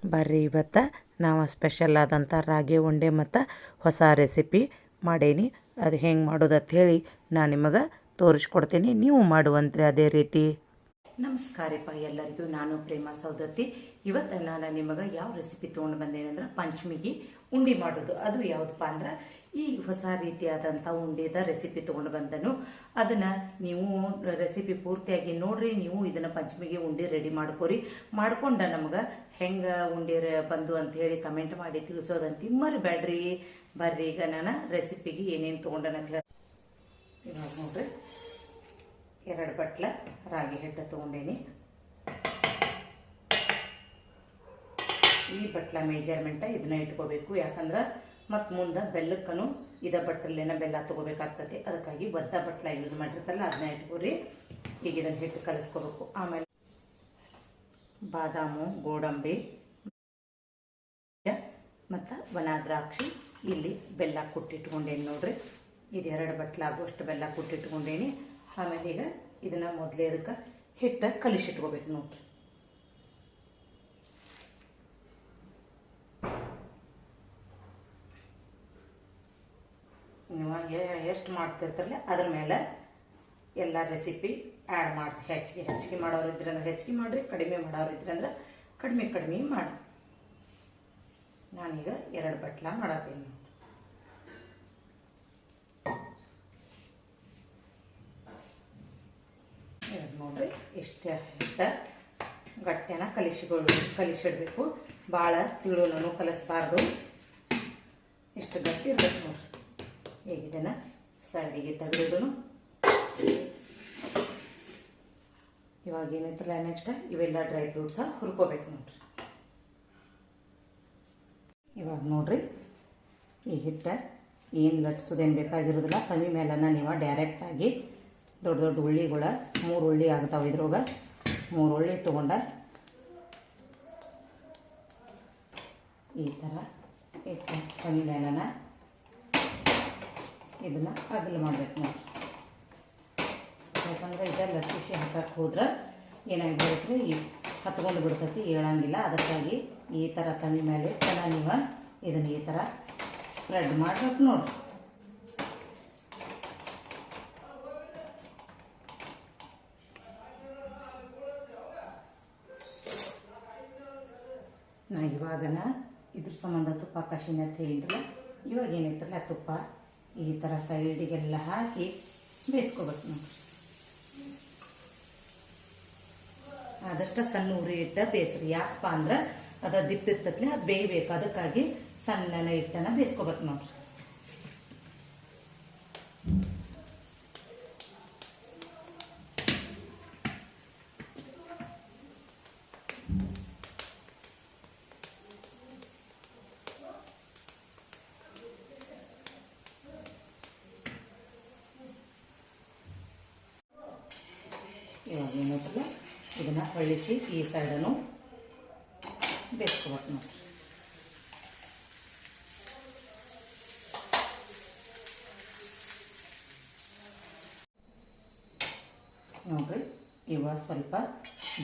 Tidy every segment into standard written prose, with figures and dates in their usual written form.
ಬರ್ರಿ ಇವತ್ತು ನಾವು ಸ್ಪೆಷಲ್ ಆದಂಥ ರಾಗಿ ಉಂಡೆ ಮತ್ತು ಹೊಸ ರೆಸಿಪಿ ಮಾಡೇನಿ. ಅದು ಹೆಂಗೆ ಮಾಡೋದು ಅಂತ ಹೇಳಿ ನಾನು ನಿಮಗೆ ತೋರಿಸ್ಕೊಡ್ತೀನಿ, ನೀವು ಮಾಡುವಂತ್ರಿ ಅದೇ ರೀತಿ. ನಮಸ್ಕಾರಪ್ಪ ಎಲ್ಲರಿಗೂ, ನಾನು ಪ್ರೇಮ ಸೌದತ್ತಿ. ಇವತ್ತು ನಾನು ನಿಮಗೆ ಯಾವ ರೆಸಿಪಿ ತೊಗೊಂಡು ಬಂದೇನೆಂದ್ರೆ ಪಂಚಮಿಗೆ ಉಂಡೆ ಮಾಡೋದು. ಅದು ಯಾವುದಪ್ಪ ಅಂದ್ರೆ ಈ ಹೊಸ ರೀತಿಯಾದಂಥ ಉಂಡೆದ ರೆಸಿಪಿ ತೊಗೊಂಡು ಬಂದನು. ಅದನ್ನು ನೀವು ರೆಸಿಪಿ ಪೂರ್ತಿಯಾಗಿ ನೋಡ್ರಿ. ನೀವು ಇದನ್ನು ಪಂಚಮಿಗೆ ಉಂಡೆ ರೆಡಿ ಮಾಡ್ಕೋರಿ. ಮಾಡ್ಕೊಂಡ ನಮಗೆ ಹೆಂಗೆ ಉಂಡೆ ಬಂದು ಅಂತ ಹೇಳಿ ಕಮೆಂಟ್ ಮಾಡಿ ತಿಳಿಸೋದಂತ ಮರಿಬೇಡ್ರಿ. ಬರ್ರಿ ಈಗ ನಾನು ರೆಸಿಪಿಗೆ ಏನೇನು ತೊಗೊಂಡನಂತ ಹೇಳಿ ಇವಾಗ ನೋಡ್ರಿ. 2 ಬಟ್ಲ ರಾಗಿ ಹಿಟ್ಟು ತೊಗೊಂಡೇನಿ. ಈ ಬಟ್ಲ ಮೇಜರ್ಮೆಂಟ್ ಇದನ್ನ ಇಟ್ಕೋಬೇಕು, ಯಾಕಂದ್ರೆ ಮತ್ತು ಮುಂದೆ ಬೆಲ್ಲಕ್ಕೂ ಇದ ಬಟ್ಟಲ್ಲೇನ ಬೆಲ್ಲ ತೊಗೋಬೇಕಾಗ್ತದೆ. ಅದಕ್ಕಾಗಿ ಒದ್ದ ಬಟ್ಲ ಯೂಸ್ ಮಾಡಿರ್ತಾರಲ್ಲ ಅದನ್ನ ಇಟ್ಕೋರಿ. ಈಗ ಇದನ್ನು ಹಿಟ್ಟು ಕಲಿಸ್ಕೋಬೇಕು. ಆಮೇಲೆ ಬಾದಾಮು, ಗೋಡಂಬಿ ಮತ್ತು ಒಣ ದ್ರಾಕ್ಷಿ, ಇಲ್ಲಿ ಬೆಲ್ಲ ಕುಟ್ಟಿಟ್ಕೊಂಡೇನಿ ನೋಡ್ರಿ. ಇದು 2 ಬಟ್ಲ ಆಗುವಷ್ಟು ಬೆಲ್ಲ ಕುಟ್ಟಿಟ್ಕೊಂಡೇನಿ. ಆಮೇಲೆ ಈಗ ಇದನ್ನ ಮೊದಲೇ ಅದಕ್ಕೆ ಹಿಟ್ಟ ಕಲಿಸಿಟ್ಕೋಬೇಕು ನೋಡ್ರಿ. ನೀವು ಎಷ್ಟು ಮಾಡ್ತಿರ್ತಾರಲ್ಲ ಅದ್ರ ಮೇಲೆ ಎಲ್ಲ ರೆಸಿಪಿ ಆ್ಯಡ್ ಮಾಡಿರಿ. ಹೆಚ್ಚಿಗೆ ಮಾಡೋರು ಇದ್ರಂದ್ರೆ ಹೆಚ್ಚಿಗೆ ಮಾಡಿರಿ, ಕಡಿಮೆ ಮಾಡೋರು ಇದ್ರಂದ್ರೆ ಕಡಿಮೆ ಮಾಡಿ. ನಾನೀಗ 2 ಬಟ್ಲ ಮಾಡತ್ತೀನಿ ನೋಡ್ರಿ. ಇಷ್ಟ ಹಿಟ್ಟ ಗಟ್ಟೆನ ಕಲಿಸಿಡ್ಬೇಕು. ಭಾಳ ತಿಳುನು ಕಲಿಸ್ಬಾರ್ದು, ಇಷ್ಟು ಗಟ್ಟಿ ಇರ್ಬೇಕು ನೋಡ್ರಿ. ಈಗ ಇದನ್ನು ಸೈಡಿಗೆ ತೆಗೆದಿಡೋನು. ಇವಾಗ ಏನೈತ್ರಲ್ಲ ನೆಕ್ಸ್ಟ್ ಇವೆಲ್ಲ ಡ್ರೈ ಫ್ರೂಟ್ಸ ಹುರ್ಕೋಬೇಕು ನೋಡ್ರಿ. ಇವಾಗ ನೋಡ್ರಿ, ಈ ಹಿಟ್ಟ ಏನು ಲಟ್ಸೋದೇನು ಬೇಕಾಗಿರೋದಿಲ್ಲ. ತವಿ ಮೇಲನ್ನ ನೀವು ಡೈರೆಕ್ಟಾಗಿ ದೊಡ್ಡ ಉಳ್ಳಿಗಳ 3 ಉಳ್ಳಿ ಆಗ್ತಾವೆ. ಇದ್ರೊಳಗೆ 3 ಉಳ್ಳಿ ತೊಗೊಂಡ ಈ ಥರ ಇಟ್ಟು ತವಿ ಮೇಲನ ಇದನ್ನು ಅಗಲು ಮಾಡ್ಬೇಕು ನೋಡಿ. ಯಾಕಂದ್ರೆ ಇದೆಲ್ಲ ಲಟ್ಟಿಸಿ ಹಾಕಕ್ಕೆ ಹೋದ್ರೆ ಏನಾಗಿಬಿಡುತ್ತೆ, ಈ ಹತ್ಕೊಂಡು ಬಿಡ್ತೈತಿ, ಹೇಳಂಗಿಲ್ಲ. ಅದಕ್ಕಾಗಿ ಈ ಥರ ತವಿ ಮೇಲೆ ಚೆನ್ನಾಗಿ ನೀವು ಇದನ್ನು ಈ ಥರ ಸ್ಪ್ರೆಡ್ ಮಾಡ್ಬೇಕು ನೋಡ್ರಿ. ನಾ ಇವಾಗನ ಇದ್ರ ಸಂಬಂಧ ತುಪ್ಪ ಕಷಿನ ತೇಳಿಲ್ಲ. ಇವಾಗ ಏನೈತಲ್ಲ ತುಪ್ಪ ಈ ಥರ ಸೈಡಿಗೆಲ್ಲ ಹಾಕಿ ಬೇಯಿಸ್ಕೋಬೇಕು ನೋಡ್ರಿ. ಆದಷ್ಟು ಸಣ್ಣ ಉರಿ ಇಟ್ಟ ಬೇಯಿಸ್ರಿ. ಯಾಕಪ್ಪ ಅಂದ್ರೆ ಅದ ದಿಪ್ಪಿರ್ತತ್ಲೆ ಅದು ಬೇಯಬೇಕು. ಅದಕ್ಕಾಗಿ ಸಣ್ಣನ ಹಿಟ್ಟನ್ನ ಬೇಯಿಸ್ಕೋಬೇಕು ನೋಡ್ರಿ. ಇವಾಗ ಏನೈತಲ್ಲ ಇದನ್ನು ಹೊಳ್ಳಿಸಿ ಈ ಸೈಡನ್ನು ಬೇಯಿಸ್ಕೋಬೇಕು ನೋಡ್ರಿ. ನೋಡ್ರಿ, ಇವಾಗ ಸ್ವಲ್ಪ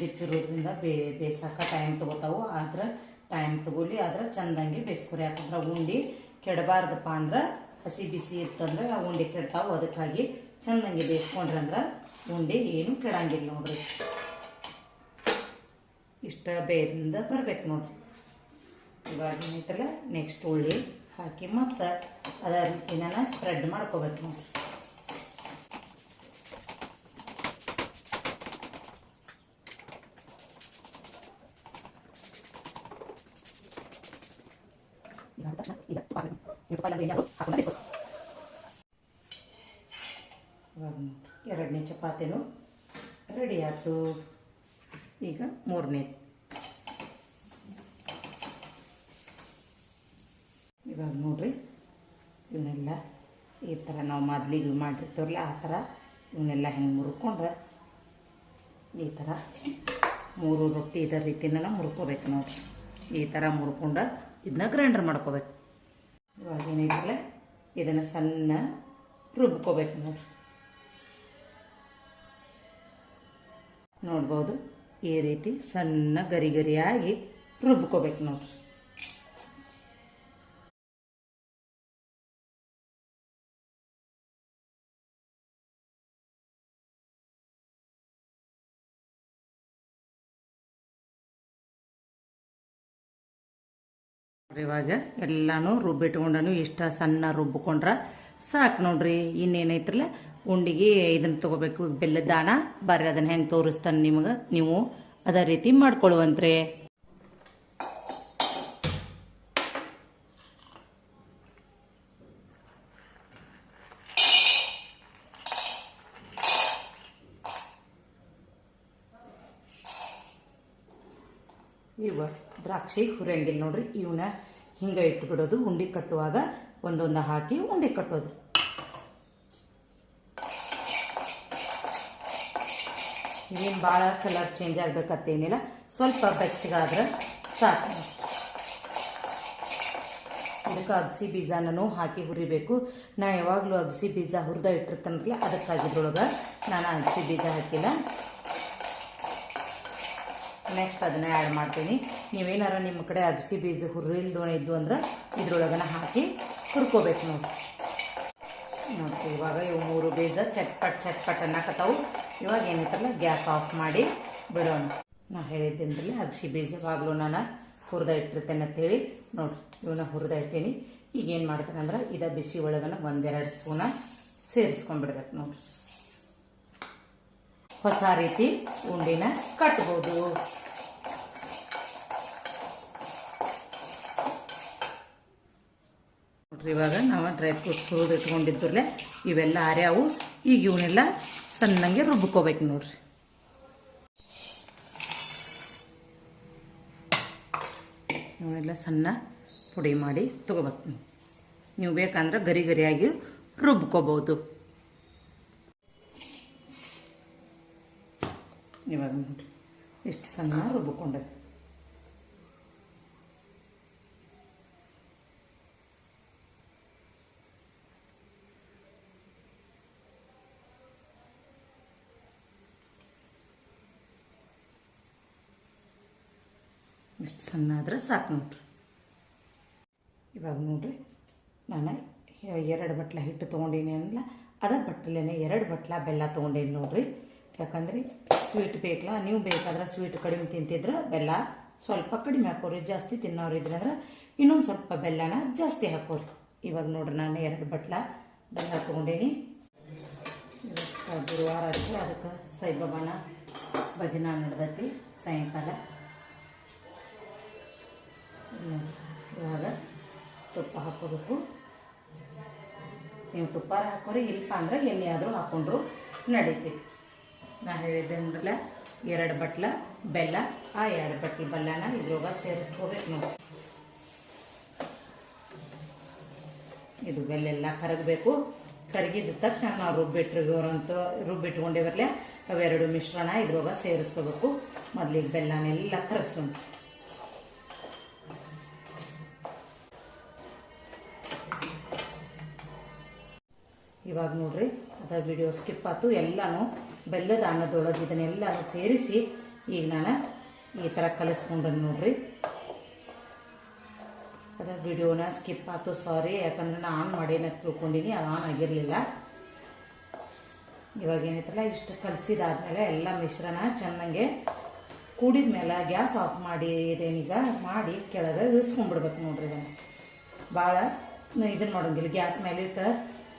ದಿಪ್ಪಿರೋದ್ರಿಂದ ಬೇಯಿಸಕ್ಕೆ ಟೈಮ್ ತೊಗೋತಾವು. ಆದ್ರೆ ಟೈಮ್ ತೊಗೊಲಿ, ಆದ್ರೆ ಚಂದಂಗೆ ಬೇಯಿಸ್ಕೊರಿ. ಯಾಕಂದ್ರೆ ಉಂಡೆ ಕೆಡಬಾರ್ದಪ್ಪ ಅಂದ್ರೆ ಹಸಿ ಬಿಸಿ ಇರ್ತಂದ್ರೆ ಆ ಉಂಡೆ ಕೆಡ್ತಾವು. ಅದಕ್ಕಾಗಿ ಚಂದಂಗೆ ಬೇಯಿಸ್ಕೊಂಡ್ರೆ ಅಂದ್ರೆ ಉಂಡೆ ಏನು ಕೆಡಂಗಿಲ್ಲ ನೋಡ್ರಿ. ಇಷ್ಟ ಬೇಯಿಂದ ಬರ್ಬೇಕು ನೋಡ್ರಿ. ಇವಾಗ ಏನೈತಲ್ಲ ನೆಕ್ಸ್ಟ್ ಉಳ್ಳಿ ಹಾಕಿ ಮತ್ತು ಅದ ರೀತಿನ ಸ್ಪ್ರೆಡ್ ಮಾಡ್ಕೋಬೇಕು ನೋಡ್ರಿ. ಇವಾಗ 2ನೇ ಚಪಾತಿನೂ ರೆಡಿ ಆಯ್ತು. ಈಗ 3ನೇ. ಇವಾಗ ನೋಡ್ರಿ, ಇವನ್ನೆಲ್ಲ ಈ ಥರ ನಾವು ಮೊದಲಿಗೆ ಮಾಡಿರ್ತೀವಲ್ಲ ಆ ಥರ ಇವನ್ನೆಲ್ಲ ಹೆಂಗೆ ಮುರ್ಕೊಂಡು ಈ ಥರ 3 ರೊಟ್ಟಿ ಇದೇ ರೀತಿನ ಮುರ್ಕೋಬೇಕು ನೋಡ್ರಿ. ಈ ಥರ ಮುರ್ಕೊಂಡು ಇದನ್ನ ಗ್ರೈಂಡರ್ ಮಾಡ್ಕೋಬೇಕು. ಇವಾಗ ಏನಿಲ್ಲ ಇದನ್ನು ಸಣ್ಣ ರುಬ್ಕೋಬೇಕು ನೋಡ್ರಿ. ನೋಡ್ಬೋದು ಈ ರೀತಿ ಸಣ್ಣ ಗರಿಗರಿಯಾಗಿ ರುಬ್ಕೋಬೇಕು ನೋಡ್ರಿ. ಇವಾಗ ಎಲ್ಲಾನು ರುಬ್ಬಿಟ್ಕೊಂಡನು ಇಷ್ಟ ಸಣ್ಣ ರುಬ್ಬಿಕೊಂಡ್ರೆ ಸಾಕು ನೋಡ್ರಿ. ಇನ್ನೇನೈತ್ರಲ್ಲ ಉಂಡಿಗೆ ಇದನ್ನು ತೊಗೋಬೇಕು, ಬೆಲ್ಲದ ದಾಣ. ಬರ್ರಿ ಅದನ್ನು ಹೆಂಗೆ ತೋರಿಸ್ತಾನೆ ನಿಮಗೆ, ನೀವು ಅದೇ ರೀತಿ ಮಾಡ್ಕೊಳ್ಳುವಂತ್ರಿ. ಇವ ದ್ರಾಕ್ಷಿ ಹುರಿಯಂಗಿಲ್ಲ ನೋಡ್ರಿ. ಇವನ್ನ ಹಿಂಗೆ ಇಟ್ಬಿಡೋದು, ಉಂಡೆ ಕಟ್ಟುವಾಗ ಒಂದೊಂದು ಹಾಕಿ ಉಂಡೆ ಕಟ್ಟೋದು. ಏನು ಭಾಳ ಕಲರ್ ಚೇಂಜ್ ಆಗ್ಬೇಕತ್ತೇನಿಲ್ಲ, ಸ್ವಲ್ಪ ಬೆಚ್ಚಗಾದ್ರೆ ಸಾಕು. ಅದಕ್ಕೆ ಅಗಸಿ ಬೀಜನೂ ಹಾಕಿ ಹುರಿಬೇಕು. ನಾ ಯಾವಾಗಲೂ ಅಗಸಿ ಬೀಜ ಹುರಿದ ಇಟ್ಟಿರ್ತಾನಲ್ಲ, ಅದಕ್ಕಾಗಿದ್ರೊಳಗೆ ನಾನು ಅಗಸಿ ಬೀಜ ಹಾಕಿಲ್ಲ. ನೆಕ್ಸ್ಟ್ ಅದನ್ನ ಆ್ಯಡ್ ಮಾಡ್ತೀನಿ. ನೀವೇನಾರ ನಿಮ್ಮ ಕಡೆ ಅಗಸಿ ಬೀಜ ಹುರಿಲ್ದೋಣ ಇದ್ದು ಅಂದ್ರೆ ಇದ್ರೊಳಗನ ಹಾಕಿ ಹುರ್ಕೋಬೇಕು ನೋಡಿ. ಇವಾಗ ಇವು 3 ಬೀಜ ಚಟ್ಪಟ್ ಅನ್ನಕತ್ತಾವು. ಇವಾಗ ಏನೈತಲ್ಲ ಗ್ಯಾಸ್ ಆಫ್ ಮಾಡಿ ಬಿಡೋಣ. ನಾ ಹೇಳಿದ್ದೇನ್ರಲ್ಲ ಅಗಸಿ ಬೀಜ ಯಾವಾಗಲೂ ನಾನು ಹುರಿದ ಇಟ್ಟಿರ್ತೇನೆ ಅಂತೇಳಿ ನೋಡಿರಿ. ಇವನ್ನ ಹುರಿದ ಇಟ್ಟೀನಿ. ಈಗ ಏನು ಮಾಡ್ತೇನೆ ಅಂದ್ರೆ ಇದ ಬಿಸಿ ಒಳಗನ 1-2 ಸ್ಪೂನ ಸೇರಿಸ್ಕೊಂಡ್ಬಿಡ್ಬೇಕು ನೋಡಿರಿ. ಹೊಸ ರೀತಿ ಉಂಡಿನ ಕಟ್ಬೋದು. ನೋಡ್ರಿ ಇವಾಗ ನಾವು ಡ್ರೈ ಫ್ರೂಟ್ಸ್ ಹುರಿದು ಇಟ್ಕೊಂಡಿದ್ರಲ್ಲೇ ಇವೆಲ್ಲ ಆರ್ಯಾವು. ಈಗ ಇವನ್ನೆಲ್ಲ ಸಣ್ಣಂಗೆ ರುಬ್ಕೋಬೇಕು ನೋಡ್ರಿ. ಇವನ್ನೆಲ್ಲ ಸಣ್ಣ ಪುಡಿ ಮಾಡಿ ತೊಗೋಬೇಕು. ನೀವು ಬೇಕಂದ್ರೆ ಗರಿ ಗರಿಯಾಗಿ ರುಬ್ಕೋಬೋದು. ಇವಾಗ ನೋಡ್ರಿ ಇಷ್ಟು ಸಣ್ಣ ರುಬ್ಕೊಂಡೆ. ಇಷ್ಟು ಸಣ್ಣ ಆದ್ರೆ ಸಾಕು ನೋಡ್ರಿ. ಇವಾಗ ನೋಡ್ರಿ ನಾನು 2 ಬಟ್ಲ ಹಿಟ್ಟು ತೊಗೊಂಡೀನಿ ಅನ್ನಲ್ಲ, ಅದ ಬಟ್ಲೇನೆ 2 ಬಟ್ಲ ಬೆಲ್ಲ ತೊಗೊಂಡೀನಿ ನೋಡ್ರಿ. ಯಾಕಂದ್ರೆ ಸ್ವೀಟ್ ಬೇಕಲ್ಲ, ನೀವು ಬೇಕಾದ್ರೆ ಸ್ವೀಟ್ ಕಡಿಮೆ ತಿಂತಿದ್ರೆ ಬೆಲ್ಲ ಸ್ವಲ್ಪ ಕಡಿಮೆ ಹಾಕೋರಿ. ಜಾಸ್ತಿ ತಿನ್ನೋರು ಇದ್ರಂದ್ರೆ ಇನ್ನೊಂದು ಸ್ವಲ್ಪ ಬೆಲ್ಲನ ಜಾಸ್ತಿ ಹಾಕೋರಿ. ಇವಾಗ ನೋಡ್ರಿ ನಾನು 2 ಬಟ್ಲ ಬೆಲ್ಲ ತೊಗೊಂಡೀನಿ. ಇವತ್ತು ಗುರುವಾರ ಆಯ್ತು, ಅದಕ್ಕೆ ಸಾಯಿಬಾಬಾನ ಭಜನ ನಡೆದೈತಿ ಸಾಯಂಕಾಲ. ಇವಾಗ ತುಪ್ಪ ಹಾಕೋಬೇಕು. ನೀವು ತುಪ್ಪ ಹಾಕೋರಿ, ಇಲ್ಪ ಅಂದ್ರೆ ಎಣ್ಣೆ ಆದರೂ ಹಾಕೊಂಡ್ರು ನಡೀತಿ. ನಾ ಹೇಳಿದ್ದಂದ್ರಲ್ಲ 2 ಬಟ್ಲ ಬೆಲ್ಲ, ಆ 2 ಬಟ್ಲ ಬೆಲ್ಲನ ಇದ್ರೊಳಗೆ ಸೇರಿಸ್ಕೋಬೇಕು ನಾವು. ಇದು ಬೆಲ್ಲ ಎಲ್ಲ ಕರಗಬೇಕು. ಕರಗಿದ ತಕ್ಷಣ ನಾವು ರುಬ್ಬಿಟ್ಕೊಂಡೇವರ್ಲೆ ಅವೆರಡು ಮಿಶ್ರಣ ಇದ್ರೊಳಗೆ ಸೇರಿಸ್ಕೋಬೇಕು. ಮೊದಲಿಗೆ ಬೆಲ್ಲನೆಲ್ಲ ಕರಗಿಸೋಣ. ಇವಾಗ ನೋಡ್ರಿ ಅದ ವಿಡಿಯೋ ಸ್ಕಿಪ್ ಆಯ್ತು. ಎಲ್ಲನೂ ಬೆಲ್ಲದ ಅನ್ನದೊಳಗೆ ಇದನ್ನೆಲ್ಲನೂ ಸೇರಿಸಿ ಈಗ ನಾನು ಈ ಥರ ಕಲಿಸ್ಕೊಂಡ್ರೆ ನೋಡ್ರಿ. ಅದ ವಿಡಿಯೋನ ಸ್ಕಿಪ್ ಆಯ್ತು, ಸಾರಿ. ಯಾಕಂದ್ರೆ ನಾನು ಆನ್ ಮಾಡಿ ತಿಳ್ಕೊಂಡಿನಿ, ಅದು ಆನ್ ಆಗಿರಲಿಲ್ಲ. ಇವಾಗ ಏನೈತಲ್ಲ ಇಷ್ಟು ಕಲಸಿದಾದ್ಮೇಲೆ ಎಲ್ಲ ಮಿಶ್ರಣ ಚೆನ್ನಾಗೆ ಕೂಡಿದ ಮೇಲೆ ಗ್ಯಾಸ್ ಆಫ್ ಮಾಡಿ ಇದೇನೀಗ ಮಾಡಿ ಕೆಳಗೆ ಇಳಿಸ್ಕೊಂಡ್ಬಿಡ್ಬೇಕು ನೋಡ್ರಿ. ಇದನ್ನು ಭಾಳ ಇದನ್ನು ಮಾಡೋಂಗಿಲ್ಲ, ಗ್ಯಾಸ್ ಮೇಲೆ ಇಟ್ಟು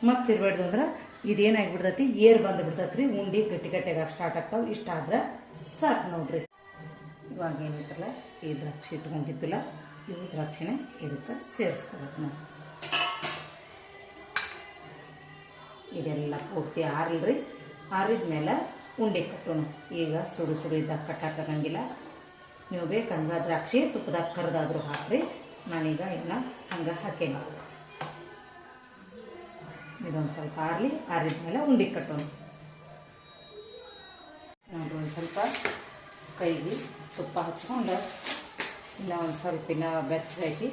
ಮತ್ತೆ ಇರ್ಬೇಡ್ದು ಅಂದ್ರೆ ಇದೇನಾಗಿಬಿಡ್ತೈತಿ, ಏರ್ ಬಂದು ಬಿಡ್ತೈತಿ ರೀ. ಉಂಡಿ ಗಟ್ಟಿ ಗಟ್ಟಿಯಾಗಿ ಸ್ಟಾರ್ಟ್ ಆಗ್ತಾವೆ. ಇಷ್ಟ ಆದ್ರೆ ಸಾಕು ನೋಡ್ರಿ. ಇವಾಗ ಏನೈತಲ್ಲ ಈ ದ್ರಾಕ್ಷಿ ಇಟ್ಕೊಂಡಿದ್ದಿಲ್ಲ, ಇವು ದ್ರಾಕ್ಷಿನ ಇದಕ್ಕೆ ಸೇರಿಸ್ಕೋಬೇಕು ನಾವು. ಇದೆಲ್ಲ ಪೂರ್ತಿ ಆರಿಲ್ರಿ. ಆರಿದ ಮೇಲೆ ಉಂಡೆ ಕಟ್ಟೋಣ. ಈಗ ಸುಡು ಇದ್ದಾಗ ಕಟ್ಟಾಕಂಗಿಲ್ಲ. ನೀವು ಬೇಕಂದ್ರೆ ದ್ರಾಕ್ಷಿ ತುಪ್ಪದಾಗ ಕರೆದಾದ್ರೂ ಹಾಕ್ರಿ. ನಾನೀಗ ಇದನ್ನ ಹಂಗೆ ಹಾಕೇನಿ. ಇದೊಂದು ಸ್ವಲ್ಪ ಆರಲಿ. ಆರಿದ ಮೇಲೆ ಉಂಡೆ ಕಟ್ಟೋಣ. ನೋಡ್ರಿ ಒಂದು ಸ್ವಲ್ಪ ಕೈಗೆ ತುಪ್ಪ ಹಚ್ಕೊಂಡು ಇಲ್ಲ ಒಂದು ಸ್ವಲ್ಪ ಇನ್ನ ಬೆಚ್ಚಗೈತಿ.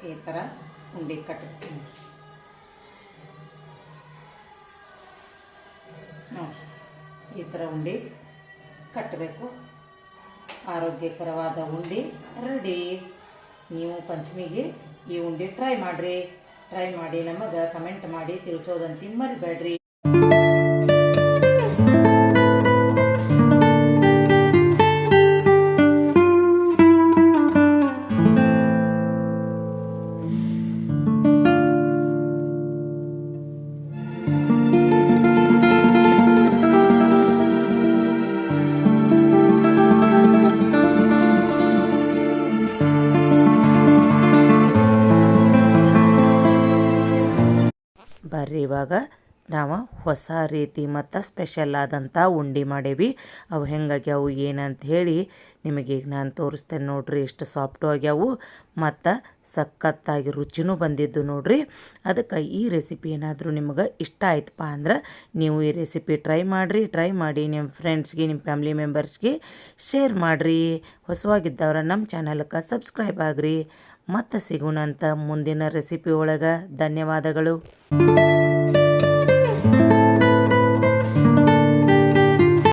ಈ ಥರ ಉಂಡೆ ಕಟ್ಟಿರ್ತೀನಿ ನೋಡ್ರಿ. ಈ ಥರ ಉಂಡೆ ಕಟ್ಟಬೇಕು. ಆರೋಗ್ಯಕರವಾದ ಉಂಡೆ ರೆಡಿ. ನೀವು ಪಂಚಮಿಗೆ ಈ ಉಂಡೆ ಟ್ರೈ ಮಾಡಿ ನಮಗೆ ಕಮೆಂಟ್ ಮಾಡಿ ತಿಳಿಸೋದಂತ ಮರಿಬೇಡ್ರಿ. ಬರ್ರಿ, ಇವಾಗ ನಾವು ಹೊಸ ರೀತಿ ಮತ್ತು ಸ್ಪೆಷಲ್ ಆದಂಥ ಉಂಡೆ ಮಾಡೇವಿ. ಅವು ಹೆಂಗಾಗ್ಯಾವು ಏನಂತ ಹೇಳಿ ನಿಮಗೀಗ ನಾನು ತೋರಿಸ್ತೇನೆ ನೋಡ್ರಿ. ಎಷ್ಟು ಸಾಫ್ಟು ಆಗ್ಯಾವು ಮತ್ತು ಸಖತ್ತಾಗಿ ರುಚಿನೂ ಬಂದಿದ್ದು ನೋಡ್ರಿ. ಅದಕ್ಕೆ ಈ ರೆಸಿಪಿ ಏನಾದರೂ ನಿಮಗೆ ಇಷ್ಟ ಆಯ್ತಪ್ಪ ಅಂದ್ರೆ ನೀವು ಈ ರೆಸಿಪಿ ಟ್ರೈ ಮಾಡಿ ನಿಮ್ಮ ಫ್ರೆಂಡ್ಸ್ಗೆ, ನಿಮ್ಮ ಫ್ಯಾಮಿಲಿ ಮೆಂಬರ್ಸ್ಗೆ ಶೇರ್ ಮಾಡಿರಿ. ಹೊಸವಾಗಿದ್ದವ್ರ ನಮ್ಮ ಚಾನಲ್ಗೆ ಸಬ್ಸ್ಕ್ರೈಬ್ ಆಗ್ರಿ. ಮತ್ತೆ ಸಿಗೋಣಂತ ಮುಂದಿನ ರೆಸಿಪಿ ಒಳಗೆ. ಧನ್ಯವಾದಗಳು.